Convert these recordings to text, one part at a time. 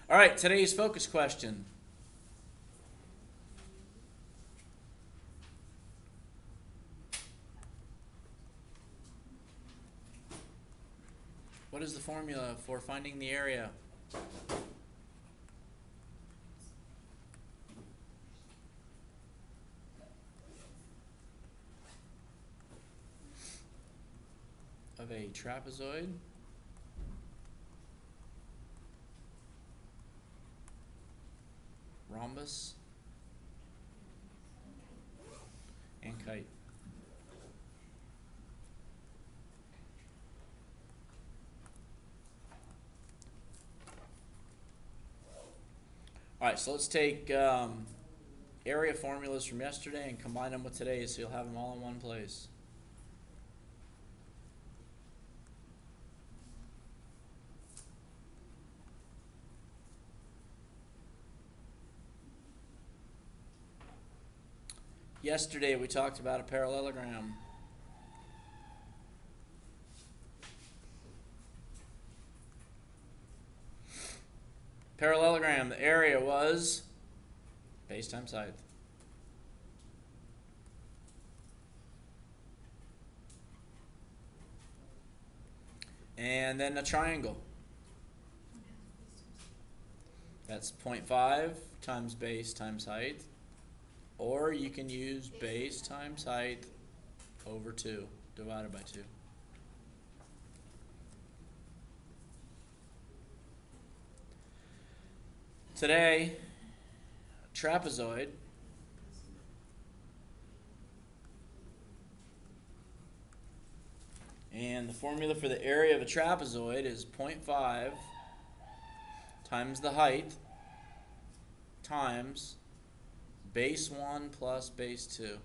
All right, today's focus question. What is the formula for finding the area? Of a trapezoid rhombus and kite. All right, so let's take area formulas from yesterday and combine them with today's so you'll have them all in one place. Yesterday we talked about a parallelogram. Parallelogram, the area was base times height. And then a triangle. That's 0.5 times base times height. Or you can use base times height over 2 divided by 2. Today, trapezoid and the formula for the area of a trapezoid is 0.5 times the height times base 1 plus base 2.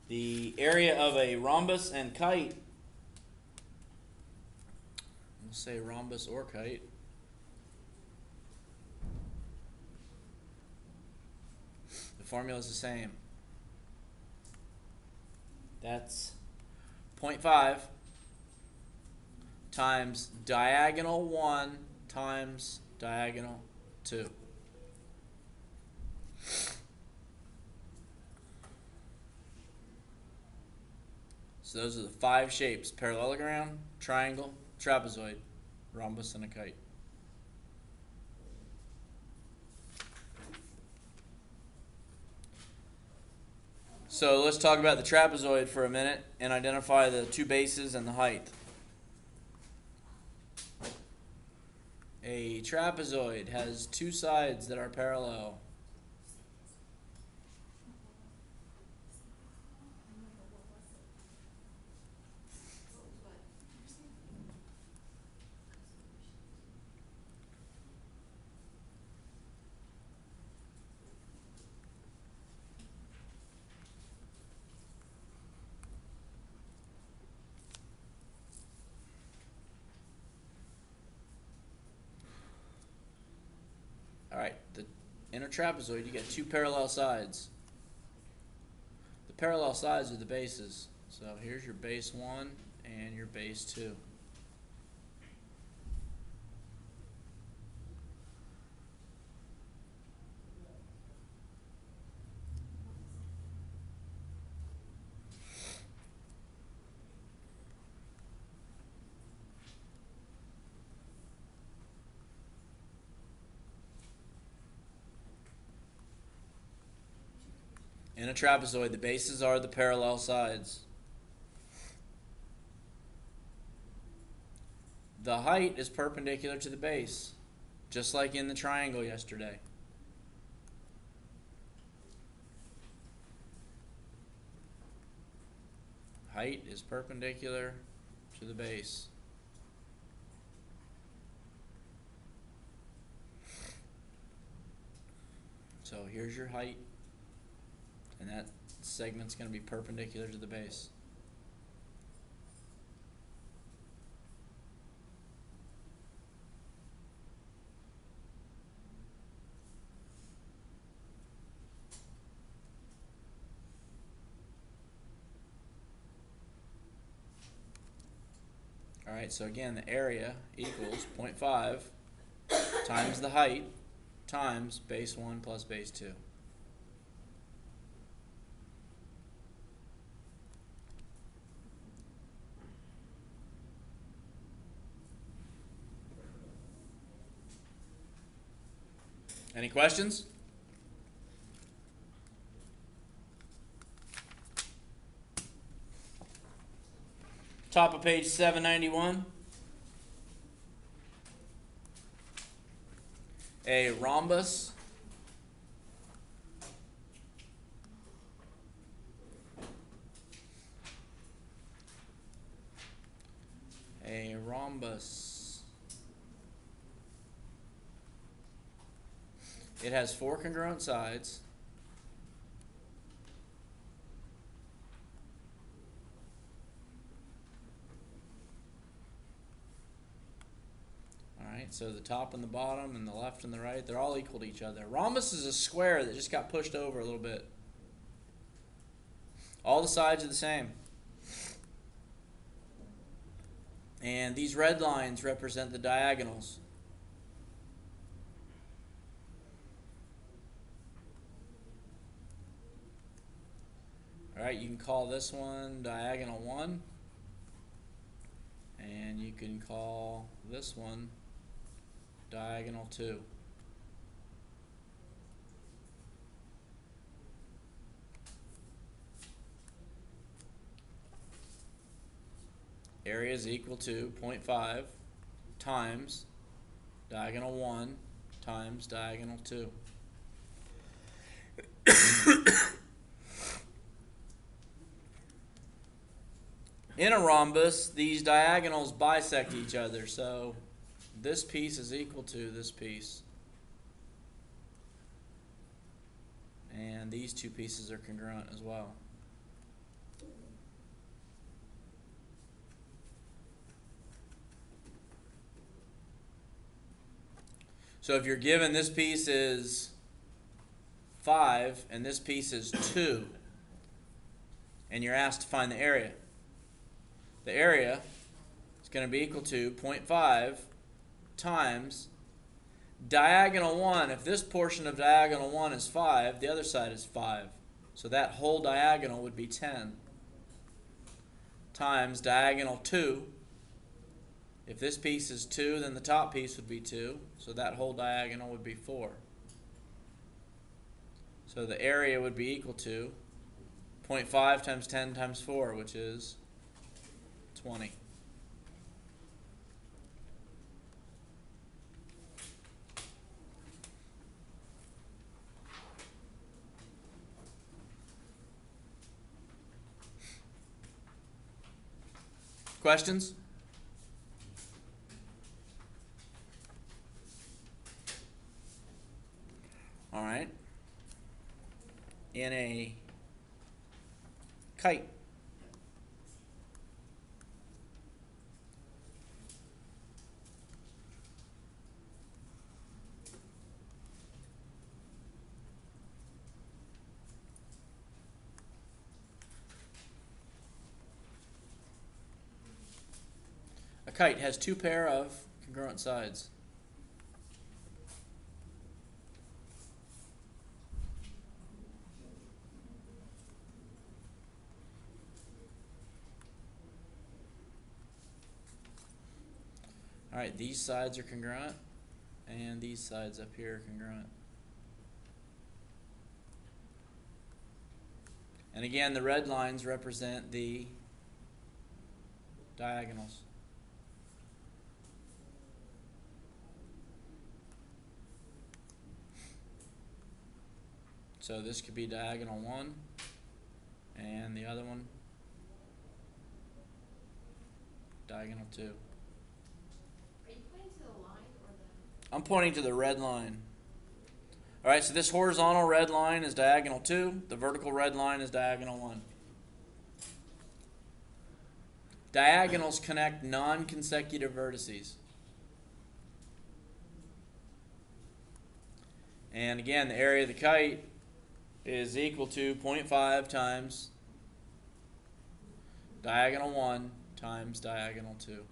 The area of a rhombus and kite, we'll say rhombus or kite, the formula is the same. That's 0.5 times diagonal 1 times diagonal 2. So those are the 5 shapes: parallelogram, triangle, trapezoid, rhombus, and a kite. So let's talk about the trapezoid for a minute and identify the 2 bases and the height. A trapezoid has 2 sides that are parallel. All right, in a trapezoid, you get 2 parallel sides. The parallel sides are the bases. So here's your base 1 and your base 2. In a trapezoid, the bases are the parallel sides. The height is perpendicular to the base, just like in the triangle yesterday. Height is perpendicular to the base. So here's your height, and that segment's going to be perpendicular to the base. Alright, so again, the area equals 0.5 times the height times base 1 plus base 2. Any questions? Top of page 791. A rhombus it has 4 congruent sides. Alright, so the top and the bottom and the left and the right, they're all equal to each other. Rhombus is a square that just got pushed over a little bit. All the sides are the same. And these red lines represent the diagonals. Alright, you can call this one diagonal 1, and you can call this one diagonal 2. Area is equal to 0.5 times diagonal 1 times diagonal 2. In a rhombus, these diagonals bisect each other, so this piece is equal to this piece. And these two pieces are congruent as well. So if you're given this piece is 5 and this piece is 2, and you're asked to find the area is going to be equal to 0.5 times diagonal 1. If this portion of diagonal 1 is 5, the other side is 5. So that whole diagonal would be 10 times diagonal 2. If this piece is 2, then the top piece would be 2. So that whole diagonal would be 4. So the area would be equal to 0.5 times 10 times 4, which is 20. Questions? All right. In a kite, a kite has 2 pair of congruent sides. Alright, these sides are congruent, and these sides up here are congruent. And again, the red lines represent the diagonals. So this could be diagonal 1, and the other one diagonal 2. I'm pointing to the red line. Alright, so this horizontal red line is diagonal 2. The vertical red line is diagonal 1. Diagonals connect non-consecutive vertices. And again, the area of the kite is equal to 0.5 times diagonal 1 times diagonal 2.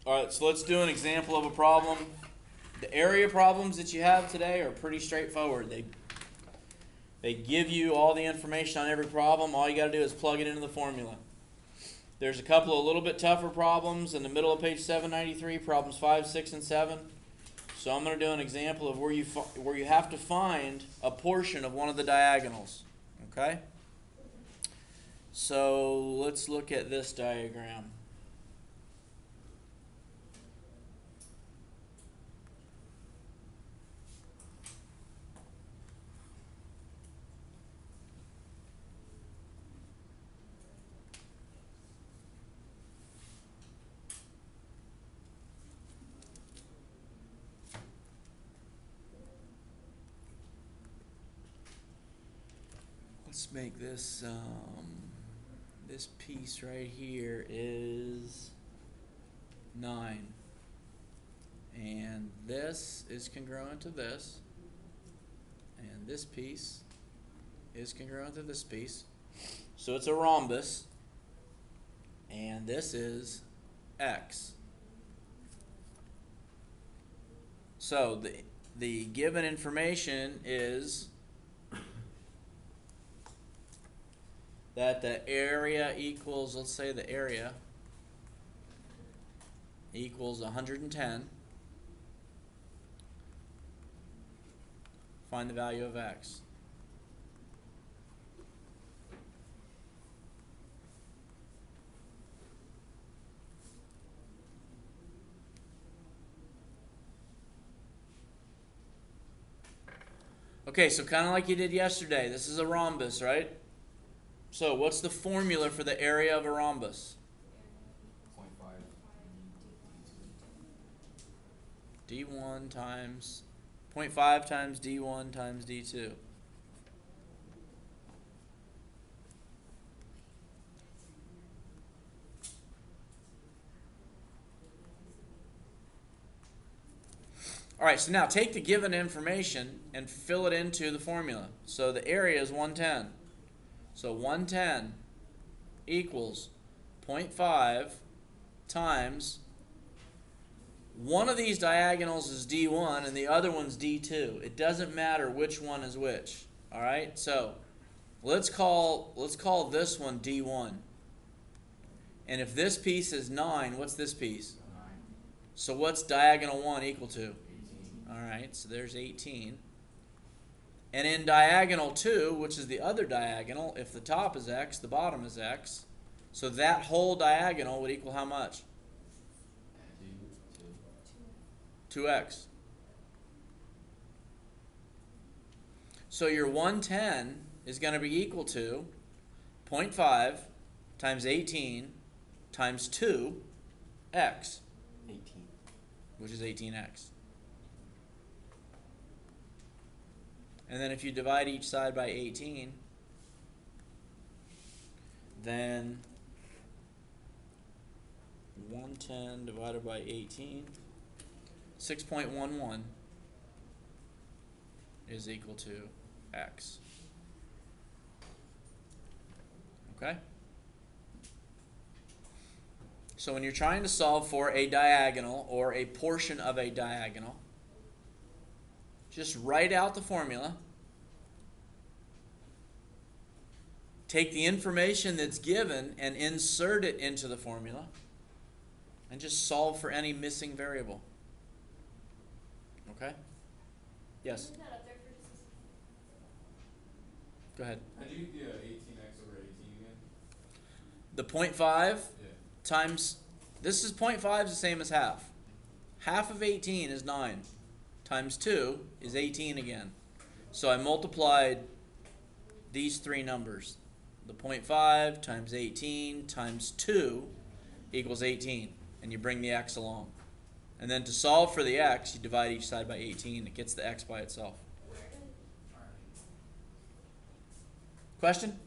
Alright, so let's do an example of a problem. The area problems that you have today are pretty straightforward. They give you all the information on every problem. All you got to do is plug it into the formula. There's a couple of little bit tougher problems in the middle of page 793, problems 5, 6, and 7. So I'm going to do an example of where you have to find a portion of one of the diagonals. Okay? So let's look at this diagram. Let's make this, this piece right here is 9. And this is congruent to this. And this piece is congruent to this piece. So it's a rhombus. And this is x. So the given information is that the area equals, let's say the area equals 110. Find the value of x. Okay, so kind of like you did yesterday, this is a rhombus, right? So what's the formula for the area of a rhombus? 0.5 d1 times 0.5 times d1 times d2. All right, so now take the given information and fill it into the formula. So the area is 110. So 110 equals 0.5 times, one of these diagonals is D1 and the other one's D2. It doesn't matter which one is which. All right, so let's call this one D1. And if this piece is 9, what's this piece? 9. So what's diagonal 1 equal to? 18. All right, so there's 18. And in diagonal 2, which is the other diagonal, if the top is x, the bottom is x. So that whole diagonal would equal how much? 2x. So your 110 is going to be equal to 0.5 times 18 times 2x, 18. which is 18x. And then if you divide each side by 18, then 110 divided by 18, 6.11 is equal to x. Okay? So when you're trying to solve for a diagonal or a portion of a diagonal, just write out the formula, take the information that's given and insert it into the formula, and just solve for any missing variable. Okay? Yes? Go ahead. How do you get 18x over 18 again? The 0.5 Yeah. times, this is 0.5 is the same as half. Half of 18 is 9. Times 2 is 18 again. So I multiplied these three numbers. The 0.5 times 18 times 2 equals 18. And you bring the x along. And then to solve for the x, you divide each side by 18. It gets the x by itself. Question?